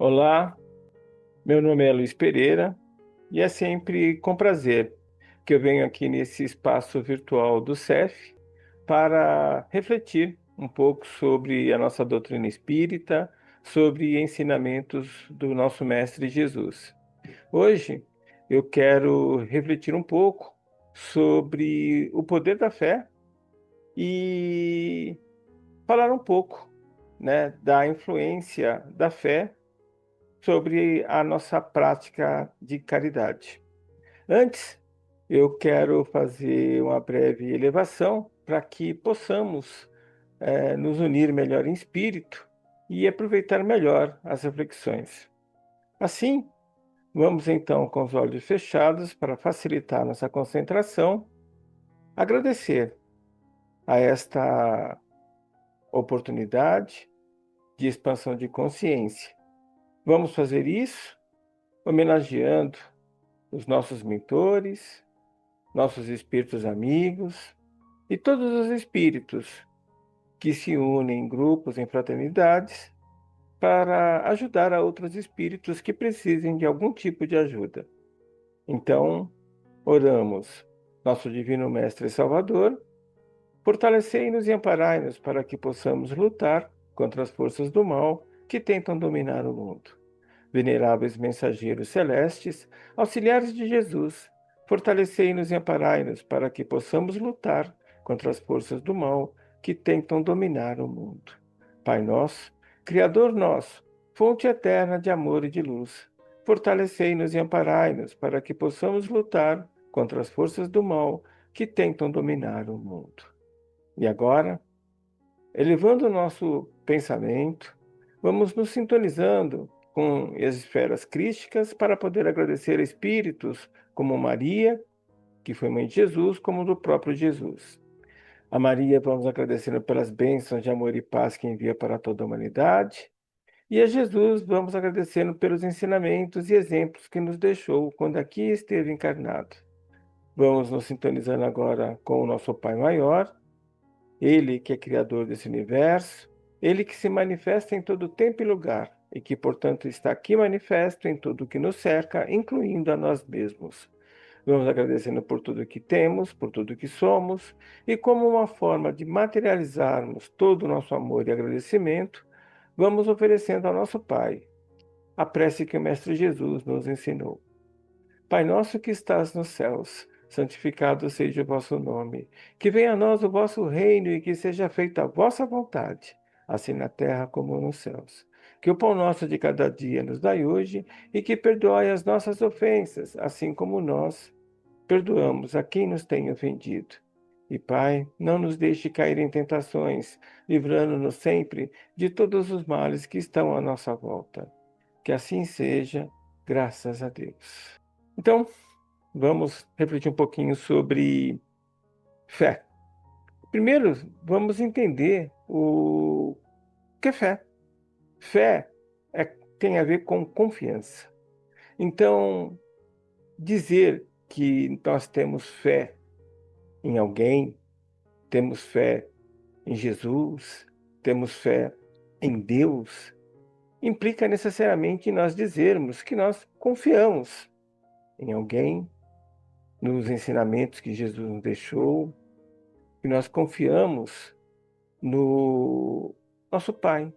Olá, meu nome é Luiz Pereira e é sempre com prazer que eu venho aqui nesse espaço virtual do CEF para refletir um pouco sobre a nossa doutrina espírita, sobre ensinamentos do nosso Mestre Jesus. Hoje eu quero refletir um pouco sobre o poder da fé e falar um pouco, da influência da fé sobre a nossa prática de caridade. Antes, eu quero fazer uma breve elevação para que possamos nos unir melhor em espírito e aproveitar melhor as reflexões. Assim, vamos então com os olhos fechados para facilitar nossa concentração, agradecer a esta oportunidade de expansão de consciência. Vamos fazer isso homenageando os nossos mentores, nossos espíritos amigos e todos os espíritos que se unem em grupos, em fraternidades, para ajudar a outros espíritos que precisem de algum tipo de ajuda. Então, oramos, nosso Divino Mestre e Salvador, fortalecei-nos e amparai-nos para que possamos lutar contra as forças do mal que tentam dominar o mundo. Veneráveis mensageiros celestes, auxiliares de Jesus, fortalecei-nos e amparai-nos para que possamos lutar contra as forças do mal que tentam dominar o mundo. Pai nosso, Criador nosso, fonte eterna de amor e de luz, fortalecei-nos e amparai-nos para que possamos lutar contra as forças do mal que tentam dominar o mundo. E agora, elevando o nosso pensamento, vamos nos sintonizando com as esferas crísticas para poder agradecer a espíritos como Maria, que foi mãe de Jesus, como do próprio Jesus. A Maria vamos agradecendo pelas bênçãos de amor e paz que envia para toda a humanidade. E a Jesus vamos agradecendo pelos ensinamentos e exemplos que nos deixou quando aqui esteve encarnado. Vamos nos sintonizando agora com o nosso Pai Maior, ele que é criador desse universo, ele que se manifesta em todo tempo e lugar, e que, portanto, está aqui manifesto em tudo que nos cerca, incluindo a nós mesmos. Vamos agradecendo por tudo que temos, por tudo que somos, e como uma forma de materializarmos todo o nosso amor e agradecimento, vamos oferecendo ao nosso Pai a prece que o Mestre Jesus nos ensinou. Pai nosso que estás nos céus, santificado seja o vosso nome. Que venha a nós o vosso reino e que seja feita a vossa vontade, assim na terra como nos céus. Que o pão nosso de cada dia nos dai hoje e que perdoai as nossas ofensas, assim como nós perdoamos a quem nos tem ofendido. E Pai, não nos deixe cair em tentações, livrando-nos sempre de todos os males que estão à nossa volta. Que assim seja, graças a Deus. Então, vamos refletir um pouquinho sobre fé. Primeiro, vamos entender o que é fé. Fé tem a ver com confiança. Então, dizer que nós temos fé em alguém, temos fé em Jesus, temos fé em Deus, implica necessariamente nós dizermos que nós confiamos em alguém, nos ensinamentos que Jesus nos deixou, que nós confiamos no nosso Pai,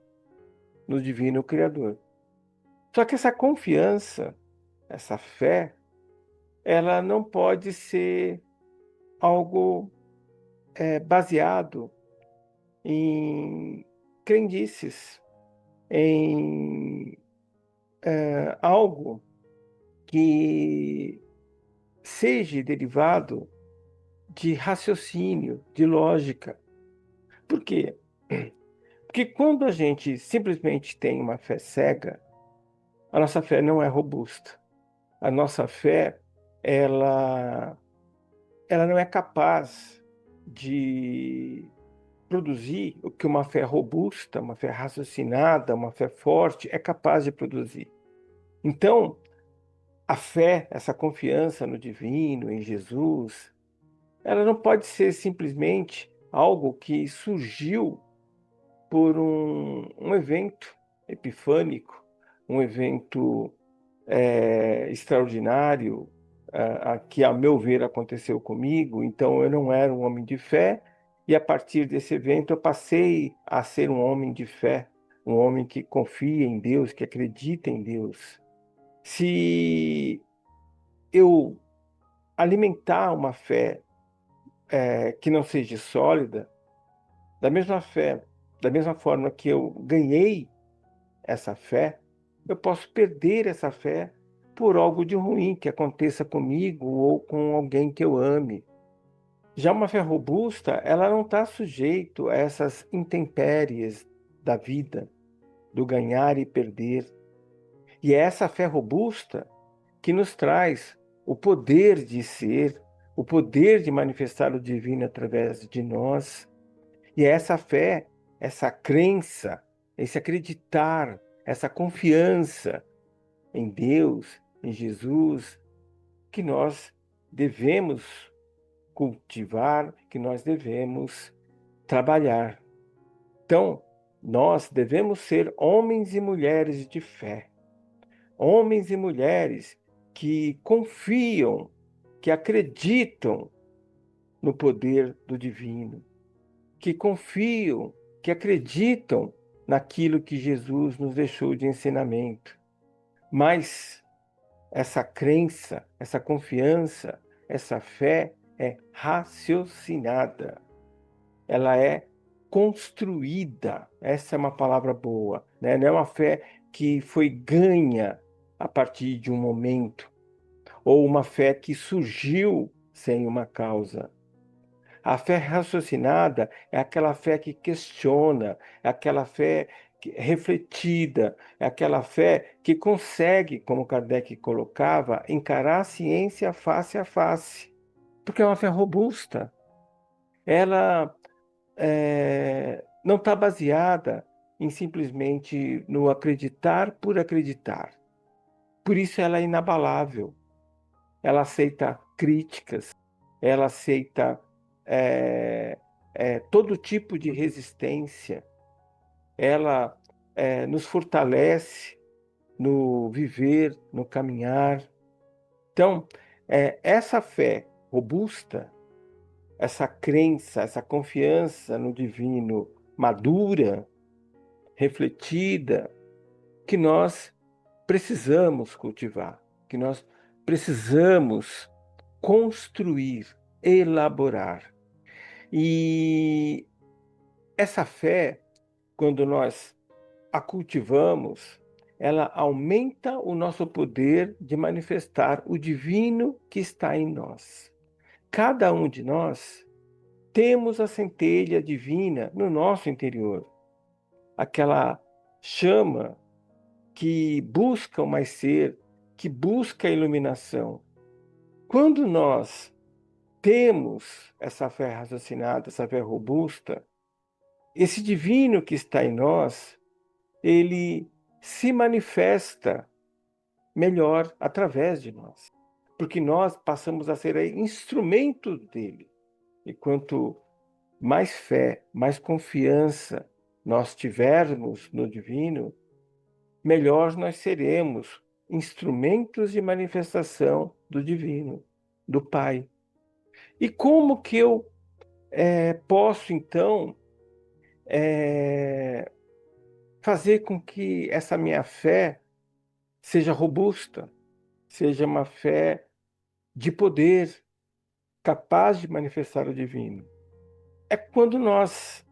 no Divino Criador. Só que essa confiança, essa fé, ela não pode ser algo baseado em crendices, em algo que seja derivado de raciocínio, de lógica. Por quê? Porque quando a gente simplesmente tem uma fé cega, a nossa fé não é robusta. A nossa fé, ela, ela não é capaz de produzir o que uma fé robusta, uma fé raciocinada, uma fé forte é capaz de produzir. Então, a fé, essa confiança no divino, em Jesus, ela não pode ser simplesmente algo que surgiu por um evento epifânico, um evento extraordinário, que, a meu ver, aconteceu comigo. Então, eu não era um homem de fé, e a partir desse evento eu passei a ser um homem de fé, um homem que confia em Deus, que acredita em Deus. Se eu alimentar uma fé que não seja sólida, da mesma fé, da mesma forma que eu ganhei essa fé, eu posso perder essa fé por algo de ruim que aconteça comigo ou com alguém que eu ame. Já uma fé robusta, ela não está sujeito a essas intempéries da vida, do ganhar e perder. E é essa fé robusta que nos traz o poder de ser, o poder de manifestar o divino através de nós. E é essa fé, essa crença, esse acreditar, essa confiança em Deus, em Jesus, que nós devemos cultivar, que nós devemos trabalhar. Então, nós devemos ser homens e mulheres de fé, homens e mulheres que confiam, que acreditam no poder do divino, que confiam, que acreditam naquilo que Jesus nos deixou de ensinamento. Mas essa crença, essa confiança, essa fé é raciocinada, ela é construída. Essa é uma palavra boa, né? Não é uma fé que foi ganha a partir de um momento, ou uma fé que surgiu sem uma causa. A fé raciocinada é aquela fé que questiona, é aquela fé refletida, é aquela fé que consegue, como Kardec colocava, encarar a ciência face a face, porque é uma fé robusta. Ela não está baseada em simplesmente no acreditar por acreditar. Por isso ela é inabalável. Ela aceita críticas, ela aceita todo tipo de resistência, ela nos fortalece no viver, no caminhar. Então, essa fé robusta, essa crença, essa confiança no divino madura, refletida, que nós precisamos cultivar, que nós precisamos construir, elaborar. E essa fé, quando nós a cultivamos, ela aumenta o nosso poder de manifestar o divino que está em nós. Cada um de nós temos a centelha divina no nosso interior, aquela chama que busca o mais ser, que busca a iluminação. Quando nós temos essa fé raciocinada, essa fé robusta, esse divino que está em nós, ele se manifesta melhor através de nós, porque nós passamos a ser instrumento dele. E quanto mais fé, mais confiança nós tivermos no divino, melhor nós seremos instrumentos de manifestação do divino, do Pai. E como que eu posso, então, fazer com que essa minha fé seja robusta, seja uma fé de poder, capaz de manifestar o divino? É quando nós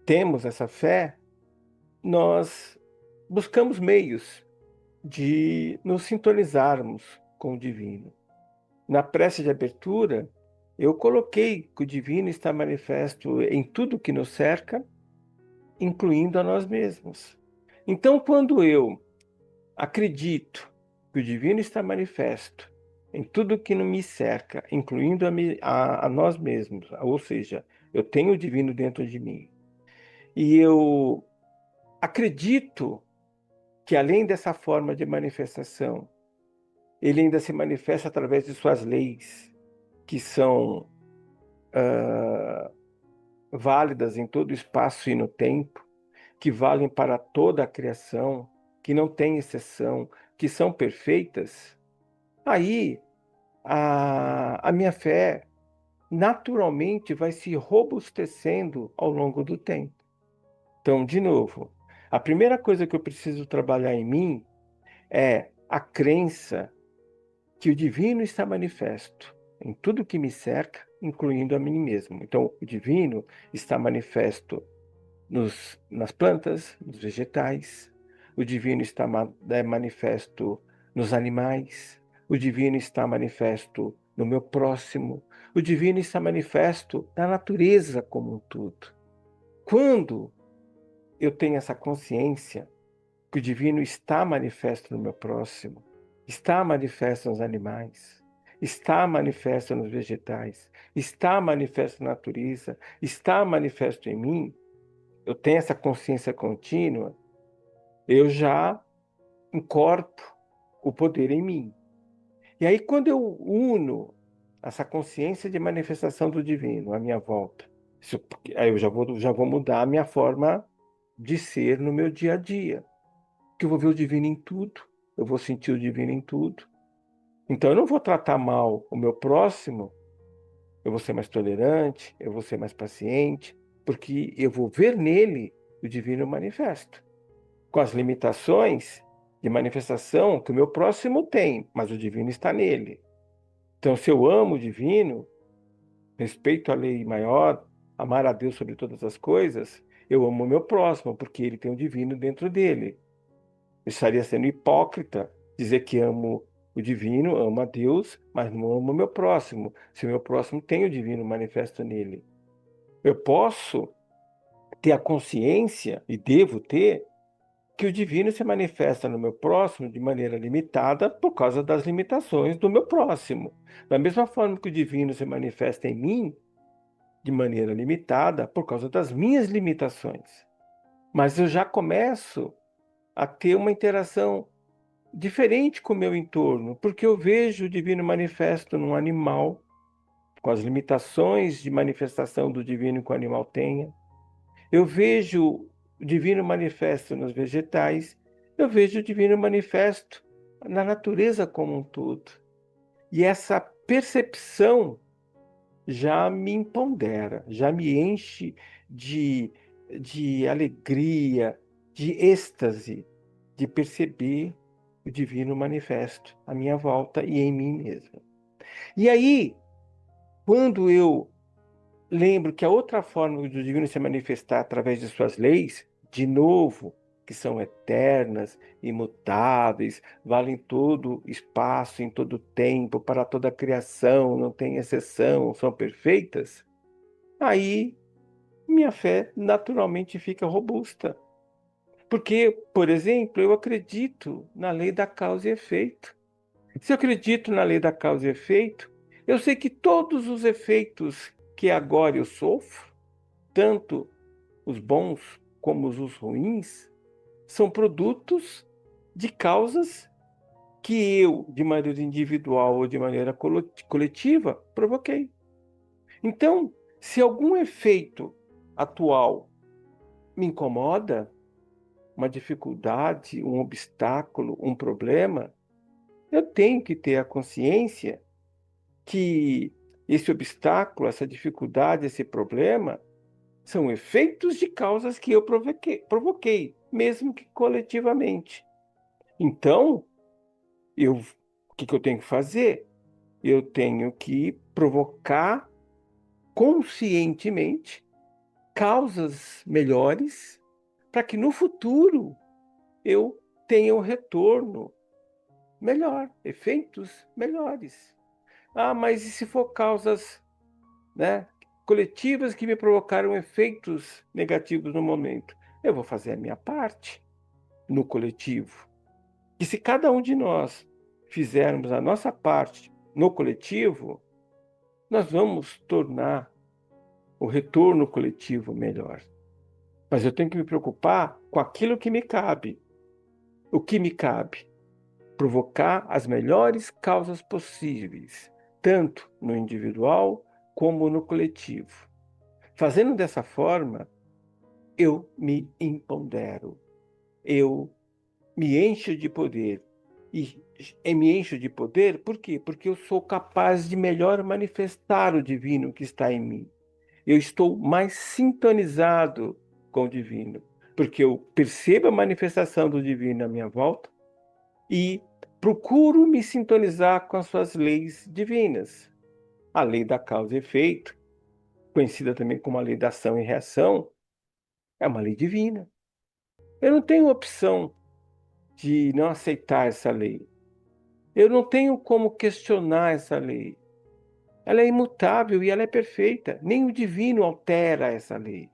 temos essa fé, nós buscamos meios de nos sintonizarmos com o divino. Na prece de abertura, eu coloquei que o divino está manifesto em tudo que nos cerca, incluindo a nós mesmos. Então, quando eu acredito que o divino está manifesto em tudo que me cerca, incluindo a nós mesmos, ou seja, eu tenho o divino dentro de mim, e eu acredito que, além dessa forma de manifestação, ele ainda se manifesta através de suas leis, que são válidas em todo o espaço e no tempo, que valem para toda a criação, que não têm exceção, que são perfeitas, aí a minha fé naturalmente vai se robustecendo ao longo do tempo. Então, de novo, a primeira coisa que eu preciso trabalhar em mim é a crença que o divino está manifesto em tudo que me cerca, incluindo a mim mesmo. Então, o divino está manifesto nas plantas, nos vegetais, o divino está manifesto nos animais, o divino está manifesto no meu próximo, o divino está manifesto na natureza como um todo. Quando eu tenho essa consciência que o divino está manifesto no meu próximo, está manifesto nos animais, está manifesto nos vegetais, está manifesto na natureza, está manifesto em mim, eu tenho essa consciência contínua, eu já incorporo o poder em mim. E aí, quando eu uno essa consciência de manifestação do divino à minha volta, aí eu já vou mudar a minha forma de ser no meu dia a dia. Que eu vou ver o divino em tudo, eu vou sentir o divino em tudo. Então eu não vou tratar mal o meu próximo, eu vou ser mais tolerante, eu vou ser mais paciente, porque eu vou ver nele o divino manifesto, com as limitações de manifestação que o meu próximo tem, mas o divino está nele. Então, se eu amo o divino, respeito a lei maior, amar a Deus sobre todas as coisas, eu amo o meu próximo, porque ele tem o divino dentro dele. Eu estaria sendo hipócrita dizer que amo o divino, amo a Deus, mas não amo o meu próximo, se o meu próximo tem o divino manifesto nele. Eu posso ter a consciência, e devo ter, que o divino se manifesta no meu próximo de maneira limitada por causa das limitações do meu próximo. Da mesma forma que o divino se manifesta em mim de maneira limitada por causa das minhas limitações. Mas eu já começo a ter uma interação diferente com o meu entorno, porque eu vejo o divino manifesto num animal, com as limitações de manifestação do divino que o animal tenha. Eu vejo o divino manifesto nos vegetais, eu vejo o divino manifesto na natureza como um todo. E essa percepção já me empodera, já me enche de, de alegria, de êxtase, de perceber o divino manifesto à minha volta e em mim mesmo. E aí, quando eu lembro que a outra forma do divino se manifestar através de suas leis, de novo, que são eternas, imutáveis, valem todo espaço, em todo tempo, para toda a criação, não tem exceção, são perfeitas, aí minha fé naturalmente fica robusta. Porque, por exemplo, eu acredito na lei da causa e efeito. Se eu acredito na lei da causa e efeito, eu sei que todos os efeitos que agora eu sofro, tanto os bons como os ruins, são produtos de causas que eu, de maneira individual ou de maneira coletiva, provoquei. Então, se algum efeito atual me incomoda, uma dificuldade, um obstáculo, um problema, eu tenho que ter a consciência que esse obstáculo, essa dificuldade, esse problema, são efeitos de causas que eu provoquei, mesmo que coletivamente. Então, o que eu tenho que fazer? Eu tenho que provocar conscientemente causas melhores para que no futuro eu tenha um retorno melhor, efeitos melhores. Ah, mas e se for causas, né, coletivas que me provocaram efeitos negativos no momento? Eu vou fazer a minha parte no coletivo. E se cada um de nós fizermos a nossa parte no coletivo, nós vamos tornar o retorno coletivo melhor. Mas eu tenho que me preocupar com aquilo que me cabe. O que me cabe? Provocar as melhores causas possíveis, tanto no individual como no coletivo. Fazendo dessa forma, eu me empodero, eu me encho de poder. E me encho de poder por quê? Porque eu sou capaz de melhor manifestar o divino que está em mim. Eu estou mais sintonizado com o divino, porque eu percebo a manifestação do divino à minha volta e procuro me sintonizar com as suas leis divinas. A lei da causa e efeito, conhecida também como a lei da ação e reação, é uma lei divina. Eu não tenho opção de não aceitar essa lei. Eu não tenho como questionar essa lei. Ela é imutável e ela é perfeita. Nem o divino altera essa lei.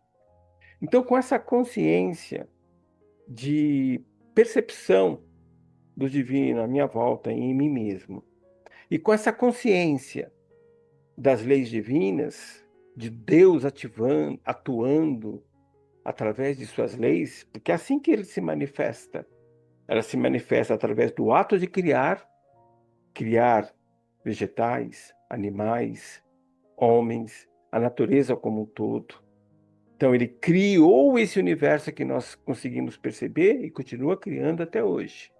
Então, com essa consciência de percepção do divino à minha volta e em mim mesmo, e com essa consciência das leis divinas, de Deus ativando, atuando através de suas leis, porque é assim que ele se manifesta. Ela se manifesta através do ato de criar vegetais, animais, homens, a natureza como um todo. Então ele criou esse universo que nós conseguimos perceber e continua criando até hoje.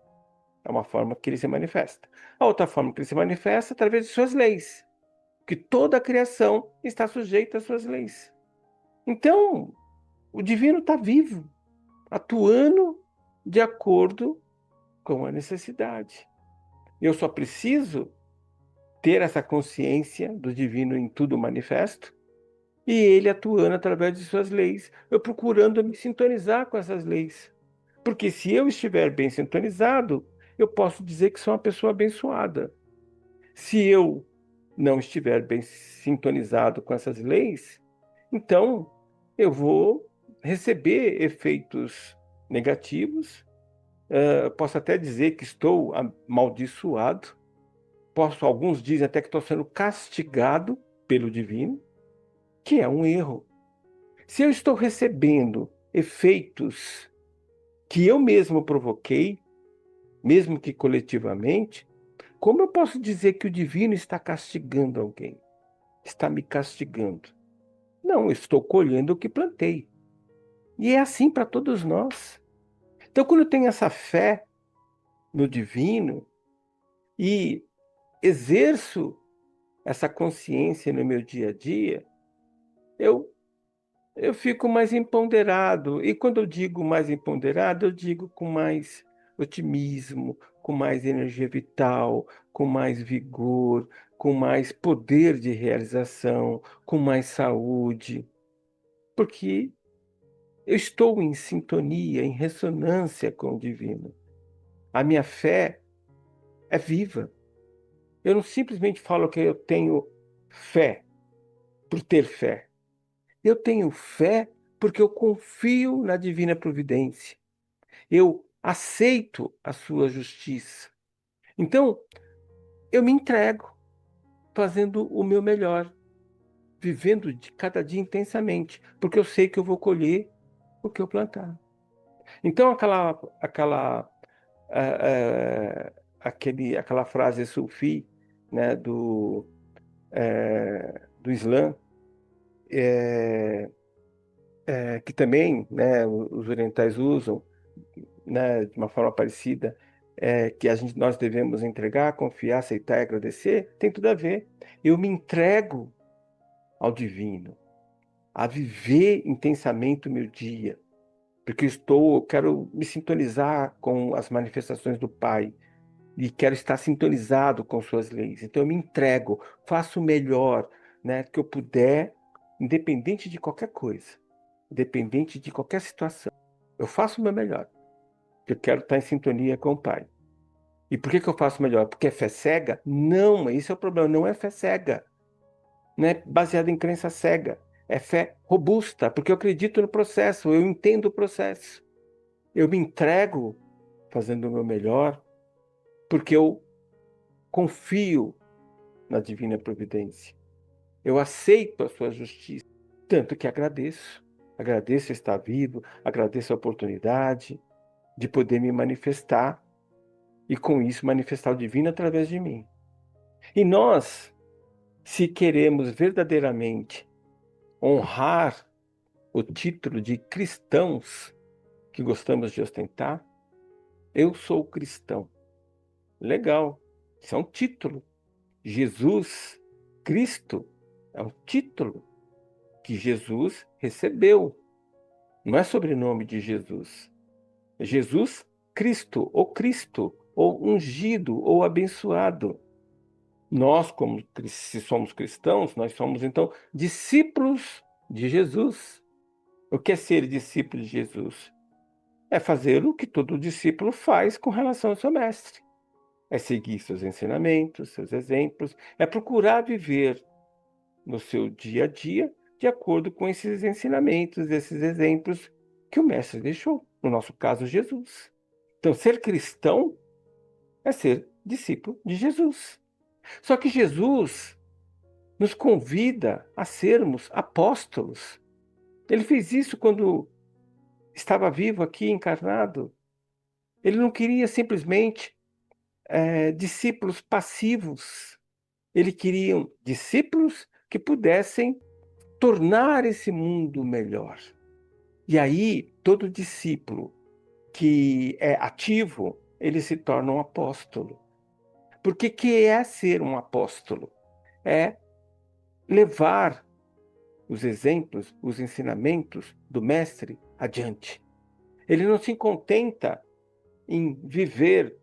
É uma forma que ele se manifesta. A outra forma que ele se manifesta é através de suas leis, que toda a criação está sujeita às suas leis. Então, o divino está vivo, atuando de acordo com a necessidade. Eu só preciso ter essa consciência do divino em tudo manifesto e ele atuando através de suas leis, eu procurando me sintonizar com essas leis. Porque se eu estiver bem sintonizado, eu posso dizer que sou uma pessoa abençoada. Se eu não estiver bem sintonizado com essas leis, então eu vou receber efeitos negativos. Posso até dizer que estou amaldiçoado. Alguns dizem até que estou sendo castigado pelo divino, que é um erro. Se eu estou recebendo efeitos que eu mesmo provoquei, mesmo que coletivamente, como eu posso dizer que o divino está castigando alguém? Está me castigando? Não, eu estou colhendo o que plantei. E é assim para todos nós. Então, quando eu tenho essa fé no divino e exerço essa consciência no meu dia a dia, eu eu fico mais empoderado. E quando eu digo mais empoderado, eu digo com mais otimismo, com mais energia vital, com mais vigor, com mais poder de realização, com mais saúde, porque eu estou em sintonia, em ressonância com o divino. A minha fé é viva. Eu não simplesmente falo que eu tenho fé por ter fé. Eu tenho fé porque eu confio na divina providência. Eu aceito a sua justiça. Então, eu me entrego, fazendo o meu melhor, vivendo de cada dia intensamente, porque eu sei que eu vou colher o que eu plantar. Então, aquela frase sufi, né, do Islã, que também, né, os orientais usam, né, de uma forma parecida, que nós devemos entregar, confiar, aceitar e agradecer, tem tudo a ver. Eu me entrego ao divino, a viver intensamente o meu dia, porque eu quero me sintonizar com as manifestações do Pai e quero estar sintonizado com suas leis. Então eu me entrego, faço o melhor, né, que eu puder, independente de qualquer coisa, independente de qualquer situação. Eu faço o meu melhor. Eu quero estar em sintonia com o Pai. E por que que eu faço melhor? Porque é fé cega? Não, esse é o problema. Não é fé cega. Não é baseada em crença cega. É fé robusta, porque eu acredito no processo, eu entendo o processo. Eu me entrego fazendo o meu melhor, porque eu confio na divina providência. Eu aceito a sua justiça, tanto que agradeço. Agradeço estar vivo, agradeço a oportunidade de poder me manifestar e com isso manifestar o divino através de mim. E nós, se queremos verdadeiramente honrar o título de cristãos que gostamos de ostentar, Eu sou cristão. Legal. Isso é um título. Jesus, Cristo, é um título que Jesus recebeu. Não é sobrenome de Jesus. É Jesus Cristo, ou ungido, ou abençoado. Nós, se somos cristãos, nós somos então discípulos de Jesus. O que é ser discípulo de Jesus? É fazer o que todo discípulo faz com relação ao seu mestre. É seguir seus ensinamentos, seus exemplos, é procurar viver no seu dia a dia de acordo com esses ensinamentos, esses exemplos que o mestre deixou, no nosso caso, Jesus. Então, ser cristão é ser discípulo de Jesus. Só que Jesus nos convida a sermos apóstolos. Ele fez isso quando estava vivo aqui, encarnado. Ele não queria simplesmente discípulos passivos. Ele queria discípulos que pudessem tornar esse mundo melhor. E aí, todo discípulo que é ativo, ele se torna um apóstolo. Porque que é ser um apóstolo? É levar os exemplos, os ensinamentos do mestre adiante. Ele não se contenta em viver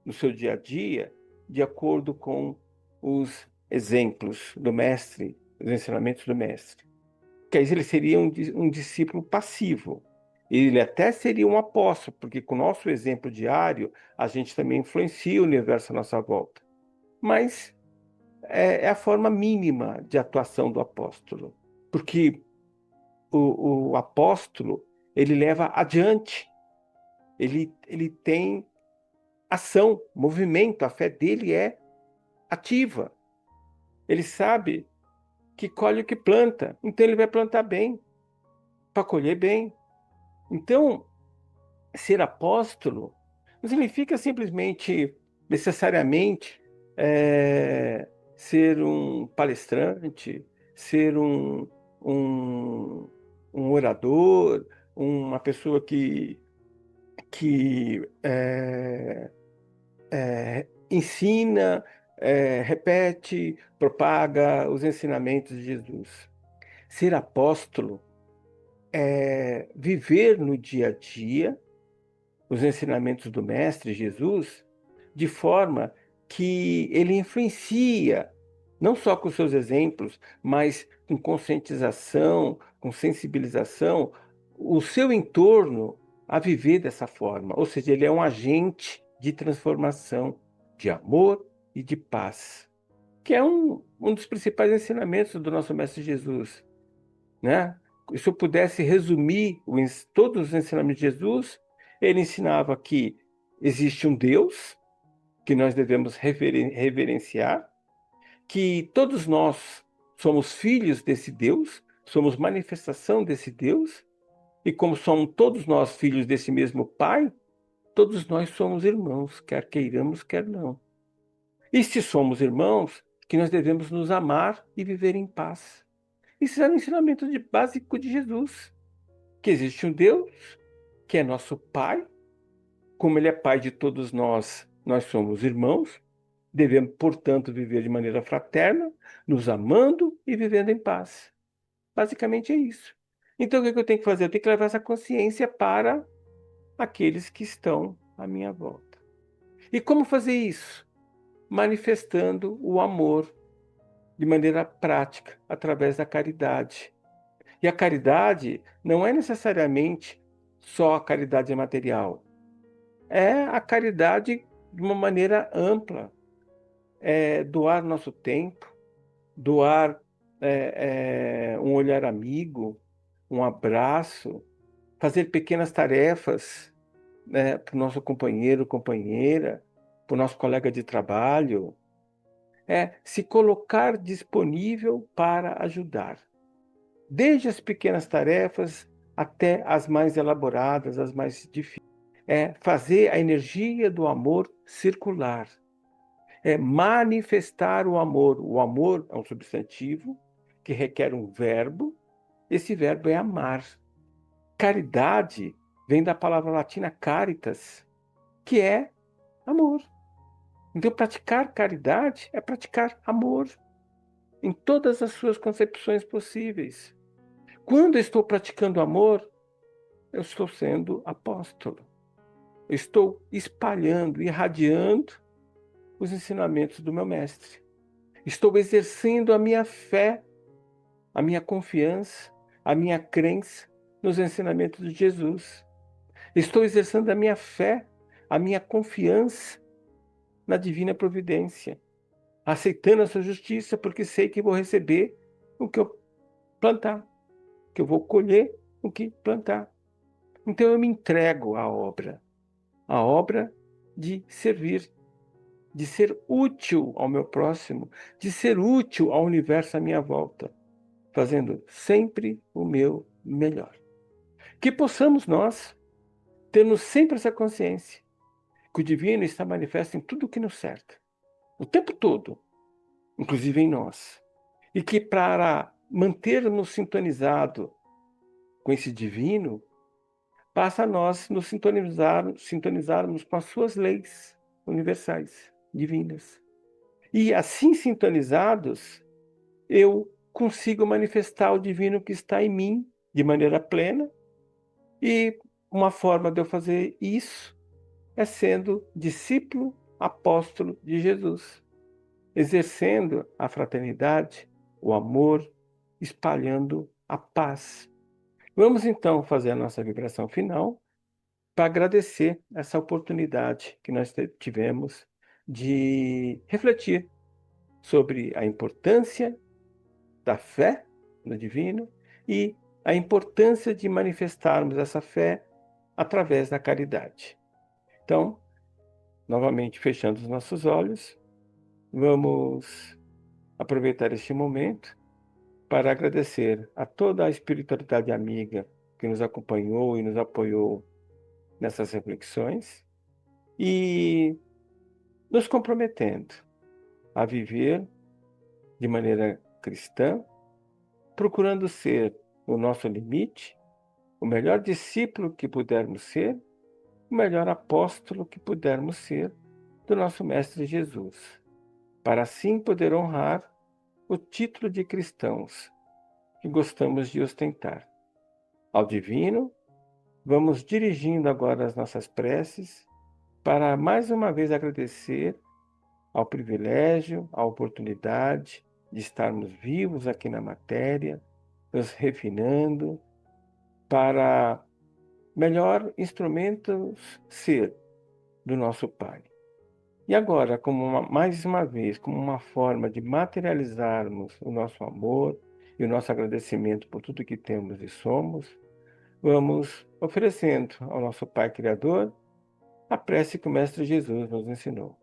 no seu dia a dia de acordo com os exemplos do mestre, os ensinamentos do mestre. Que aí ele seria um discípulo passivo. Ele até seria um apóstolo, porque com o nosso exemplo diário, a gente também influencia o universo à nossa volta. Mas é a forma mínima de atuação do apóstolo. Porque o apóstolo, ele leva adiante, ele tem ação, movimento, a fé dele é ativa. Ele sabe que colhe o que planta, então ele vai plantar bem, para colher bem. Então, ser apóstolo não significa simplesmente, necessariamente, ser um palestrante, ser um, um orador, uma pessoa que ensina, repete, propaga os ensinamentos de Jesus. Ser apóstolo é viver no dia a dia os ensinamentos do Mestre Jesus de forma que ele influencia, não só com seus exemplos, mas com conscientização, com sensibilização, o seu entorno a viver dessa forma. Ou seja, ele é um agente de transformação, de amor e de paz, que é um dos principais ensinamentos do nosso Mestre Jesus, né? Se eu pudesse resumir todos os ensinamentos de Jesus, ele ensinava que existe um Deus que nós devemos reverenciar, que todos nós somos filhos desse Deus, somos manifestação desse Deus, e como somos todos nós filhos desse mesmo Pai, todos nós somos irmãos, quer queiramos, quer não. E se somos irmãos, que nós devemos nos amar e viver em paz. Isso é o ensinamento básico de Jesus. Que existe um Deus, que é nosso Pai, como Ele é Pai de todos nós, nós somos irmãos, devemos, portanto, viver de maneira fraterna, nos amando e vivendo em paz. Basicamente é isso. Então, o que eu tenho que fazer? Eu tenho que levar essa consciência para aqueles que estão à minha volta. E como fazer isso? Manifestando o amor de maneira prática, através da caridade. E a caridade não é necessariamente só a caridade material. É a caridade de uma maneira ampla. É doar nosso tempo, doar um olhar amigo, um abraço, fazer pequenas tarefas, né, para o nosso companheiro, companheira, para o nosso colega de trabalho. É se colocar disponível para ajudar. Desde as pequenas tarefas até as mais elaboradas, as mais difíceis. É fazer a energia do amor circular. É manifestar o amor. O amor é um substantivo que requer um verbo. Esse verbo é amar. Caridade vem da palavra latina caritas, que é amor. Então, praticar caridade é praticar amor em todas as suas concepções possíveis. Quando eu estou praticando amor, eu estou sendo apóstolo. Eu estou espalhando, irradiando os ensinamentos do meu mestre. Estou exercendo a minha fé, a minha confiança, a minha crença nos ensinamentos de Jesus. Estou exercendo a minha fé, a minha confiança na divina providência, aceitando a sua justiça, porque sei que vou receber o que eu plantar, que eu vou colher o que plantar. Então eu me entrego à obra de servir, de ser útil ao meu próximo, de ser útil ao universo à minha volta, fazendo sempre o meu melhor. Que possamos nós termos sempre essa consciência que o divino está manifesto em tudo o que nos cerca, o tempo todo, inclusive em nós. E que para mantermos sintonizado com esse divino, basta nós nos sintonizarmos com as suas leis universais, divinas. E assim sintonizados, eu consigo manifestar o divino que está em mim de maneira plena. E uma forma de eu fazer isso é sendo discípulo apóstolo de Jesus, exercendo a fraternidade, o amor, espalhando a paz. Vamos então fazer a nossa vibração final para agradecer essa oportunidade que nós tivemos de refletir sobre a importância da fé no divino e a importância de manifestarmos essa fé através da caridade. Então, novamente fechando os nossos olhos, vamos aproveitar este momento para agradecer a toda a espiritualidade amiga que nos acompanhou e nos apoiou nessas reflexões e nos comprometendo a viver de maneira cristã, procurando ser o nosso limite, o melhor discípulo que pudermos ser, o melhor apóstolo que pudermos ser do nosso Mestre Jesus, para assim poder honrar o título de cristãos que gostamos de ostentar. Ao divino, vamos dirigindo agora as nossas preces para mais uma vez agradecer ao privilégio, à oportunidade de estarmos vivos aqui na matéria, nos refinando para melhor instrumentos ser do nosso Pai. E agora, mais uma vez, como uma forma de materializarmos o nosso amor e o nosso agradecimento por tudo que temos e somos, vamos oferecendo ao nosso Pai Criador a prece que o Mestre Jesus nos ensinou.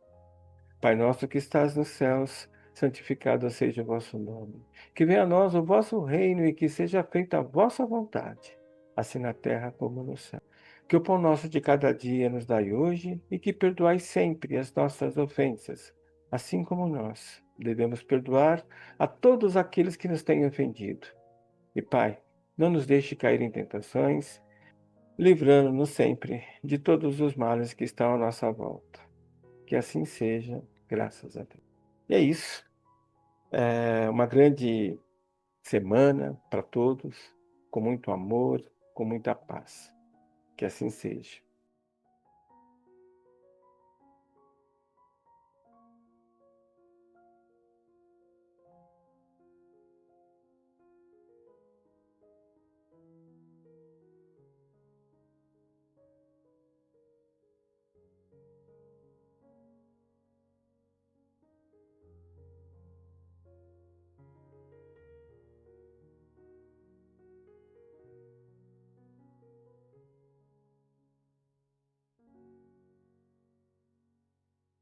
Pai nosso que estás nos céus, santificado seja o vosso nome. Que venha a nós o vosso reino e que seja feita a vossa vontade, assim na terra como no céu. Que o pão nosso de cada dia nos dai hoje e que perdoai sempre as nossas ofensas, assim como nós devemos perdoar a todos aqueles que nos têm ofendido. E Pai, não nos deixe cair em tentações, livrando-nos sempre de todos os males que estão à nossa volta. Que assim seja, graças a Deus. E é isso. É uma grande semana para todos, com muito amor, com muita paz. Que assim seja.